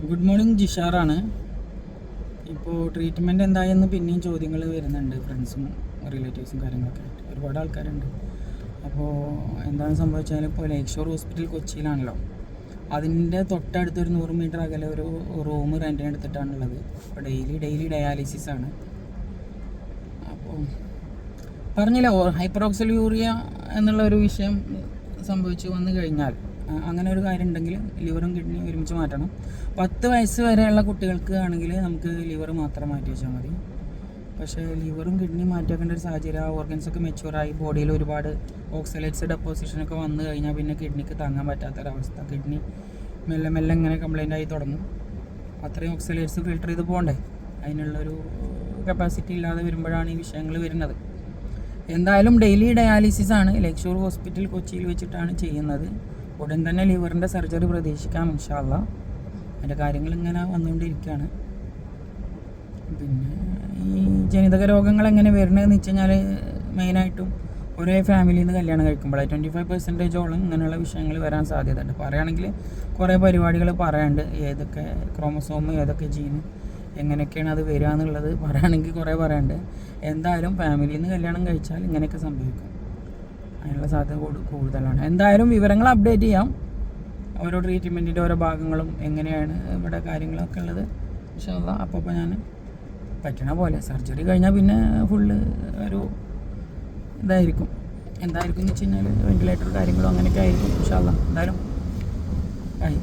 Good morning, ജിഷാറാണ്. ഇപ്പോൾ treatment എന്തായെന്ന് പിന്നെയും ചോദ്യങ്ങൾ വരുന്നുണ്ട്. ഫ്രണ്ട്സും റിലേറ്റീവ്സും കാര്യങ്ങളൊക്കെ ആയിട്ട് ഒരുപാട് ആൾക്കാരുണ്ട്. അപ്പോൾ എന്താണ് സംഭവിച്ചാൽ, ഇപ്പോൾ ലേക്ക് ഷോർ ഹോസ്പിറ്റൽ കൊച്ചിയിലാണല്ലോ, അതിൻ്റെ തൊട്ടടുത്തൊരു 100 മീറ്റർ അകലെ ഒരു റൂം റെൻറ്റിന് എടുത്തിട്ടാണുള്ളത്. അപ്പോൾ ഡെയിലി ഡയാലിസിസ് ആണ്. അപ്പോൾ പറഞ്ഞില്ല, ഹൈപ്പറോക്സിലൂറിയ എന്നുള്ള ഒരു വിഷയം സംഭവിച്ചു വന്നു കഴിഞ്ഞാൽ, അങ്ങനെ ഒരു കാര്യം ഉണ്ടെങ്കിൽ ലിവറും കിഡ്നിയും ഒരുമിച്ച് മാറ്റണം. 10 വയസ്സ് വരെയുള്ള കുട്ടികൾക്ക് ആണെങ്കിൽ നമുക്ക് ലിവർ മാത്രം മാറ്റി വെച്ചാൽ മതി. പക്ഷേ ലിവറും കിഡ്നിയും മാറ്റിവെക്കേണ്ട ഒരു സാഹചര്യം, ആ ഓർഗൻസൊക്കെ മെച്യൂറായി ബോഡിയിൽ ഒരുപാട് ഓക്സലേറ്റ്സ് ഡെപ്പോസിഷനൊക്കെ വന്നു കഴിഞ്ഞാൽ പിന്നെ കിഡ്നിക്ക് താങ്ങാൻ പറ്റാത്തൊരവസ്ഥ. കിഡ്നി മെല്ലെ ഇങ്ങനെ കംപ്ലൈൻ്റ് ആയി തുടങ്ങും. അത്രയും ഓക്സലേറ്റ്സ് ഫിൽട്ടർ ചെയ്ത് പോകണ്ടേ, അതിനുള്ളൊരു കപ്പാസിറ്റി ഇല്ലാതെ വരുമ്പോഴാണ് ഈ വിഷയങ്ങൾ വരുന്നത്. എന്തായാലും ഡെയിലി ഡയാലിസിസ് ആണ്. ലേക്ക് ഷോർ ഹോസ്പിറ്റൽ കൊച്ചിയിൽ വെച്ചിട്ടാണ് ചെയ്യുന്നത്. ഉടൻ തന്നെ ലിവറിൻ്റെ സർജറി പ്രതീക്ഷിക്കാം ഇൻഷാ അല്ലാഹ്. അതിൻ്റെ കാര്യങ്ങൾ ഇങ്ങനെ വന്നുകൊണ്ടിരിക്കുകയാണ്. പിന്നെ ഈ ജനിതക രോഗങ്ങൾ എങ്ങനെ വരുന്നതെന്ന് വെച്ച് കഴിഞ്ഞാൽ, മെയിനായിട്ടും ഒരേ ഫാമിലിയിൽ നിന്ന് കല്യാണം കഴിക്കുമ്പോഴാണ് 25% ഇങ്ങനെയുള്ള വിഷയങ്ങൾ വരാൻ സാധ്യതയുണ്ട്. പറയുകയാണെങ്കിൽ കുറേ പരിപാടികൾ പറയാനുണ്ട്, ഏതൊക്കെ ക്രോമസോം, ഏതൊക്കെ ജീന്, എങ്ങനെയൊക്കെയാണ് അത് വരിക എന്നുള്ളത് പറയുകയാണെങ്കിൽ കുറേ പറയാനുണ്ട്. എന്തായാലും ഫാമിലിയിൽ നിന്ന് കല്യാണം കഴിച്ചാൽ ഇങ്ങനെയൊക്കെ സംഭവിക്കും, അതിനുള്ള സാധ്യത കൂടുതലാണ്. എന്തായാലും വിവരങ്ങൾ അപ്ഡേറ്റ് ചെയ്യാം, ഓരോ ട്രീറ്റ്മെൻറ്റിൻ്റെ ഓരോ ഭാഗങ്ങളും എങ്ങനെയാണ് ഇവിടെ കാര്യങ്ങളൊക്കെ ഉള്ളത് ഇൻഷാ അല്ലാഹ്. അപ്പോൾ ഞാൻ പറ്റണ പോലെ സർജറി കഴിഞ്ഞാൽ പിന്നെ ഫുള്ള് ഒരു ഇതായിരിക്കും. എന്തായിരിക്കും എന്ന് വെച്ച് കഴിഞ്ഞാൽ വെൻറ്റിലേറ്റർ കാര്യങ്ങളും അങ്ങനെയൊക്കെ ആയിരിക്കും ഇൻഷാ അല്ലാഹ്. എന്തായാലും ആയി.